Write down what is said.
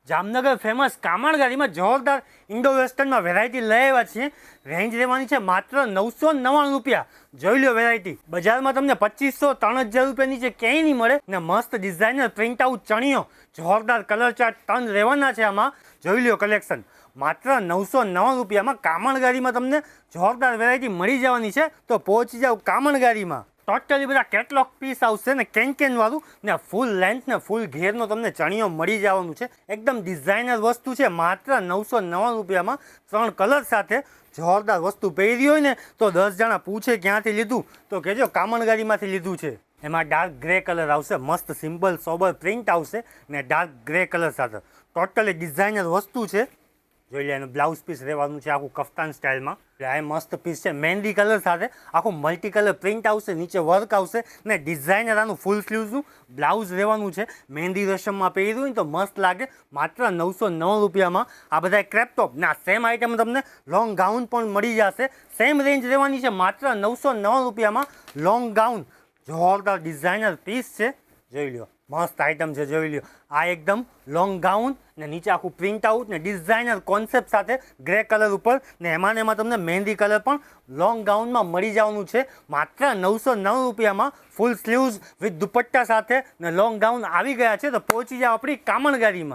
Jamnagar famous કામણગારીમાં જોરદાર Indo વેસ્ટર્નમાં variety લઈ આવ્યા છીએ. રેન્જ રહેવાની છે માત્ર 999 રૂપિયા. જોઈ લો વેરાયટી. બજારમાં તમને 2500-3000 રૂપિયા નીચે ક્યાંય નહીં મળે ને મસ્ત ડિઝાઇનર પ્રિન્ટ આઉટ ચણિયો, જોરદાર કલર ચાર્ટ ટન રહેવાના છે આમાં. જોઈ લો કલેક્શન. માત્ર 999 રૂપિયામાં કામણગારીમાં તમને જોરદાર વેરાયટી મળી જવાની છે. તો પહોંચી જાઓ કામણગારીમાં. ટોટલી બધા કેટલોગ પીસ આવશે ને કેન વાળું ને ફૂલ લેન્થ ને ફૂલ ઘેરનો તમને ચણિયો મળી જવાનું છે. એકદમ ડિઝાઇનર વસ્તુ છે. માત્ર 999 રૂપિયામાં 3 કલર સાથે જોરદાર વસ્તુ પહેરી હોય ને તો 10 જણા પૂછે ક્યાંથી લીધું તો કહેજો કામણગારીમાંથી લીધું છે. એમાં ડાર્ક ગ્રે કલર આવશે, મસ્ત સિમ્પલ સોબર પ્રિન્ટ આવશે ને ડાર્ક ગ્રે કલર સાથે ટોટલી ડિઝાઇનર વસ્તુ છે. જોઈ લે, એનું બ્લાઉઝ પીસ રહેવાનું છે આખું કફતાન સ્ટાઇલમાં. આ મસ્ત પીસ છે મહેંદી કલર સાથે, આખું મલ્ટી કલર પ્રિન્ટ આવશે, નીચે વર્ક આવશે ને ડિઝાઇનર આનું ફૂલ સ્લીવ્સનું બ્લાઉઝ રહેવાનું છે. મહેંદી રસમમાં પહેર્યું હોય તો મસ્ત લાગે. માત્ર 909 રૂપિયામાં આ બધા ક્રેપ ટોપ ના સેમ આઇટમ તમને લોંગ ગાઉન પણ મળી જશે. સેમ રેન્જ રહેવાની છે. માત્ર 909 રૂપિયામાં લોંગ ગાઉન જોરદાર ડિઝાઇનર પીસ છે. જોઈ લો, મસ્ત આઇટમ છે. જોઈ લો, આ એકદમ લોંગ ગાઉન ને નીચે આખું પ્રિન્ટ આઉટ ને ડિઝાઇનર કોન્સેપ્ટ સાથે ગ્રે કલર ઉપર ને એમાં તમને મહેંદી કલર પણ લોંગ ગાઉનમાં મળી જવાનું છે. માત્ર 909 રૂપિયામાં ફૂલ સ્લીવ્સ વિથ દુપટ્ટા સાથે ને લોંગ ગાઉન આવી ગયા છે. તો પહોંચી જાઓ આપણી કામણગારીમાં.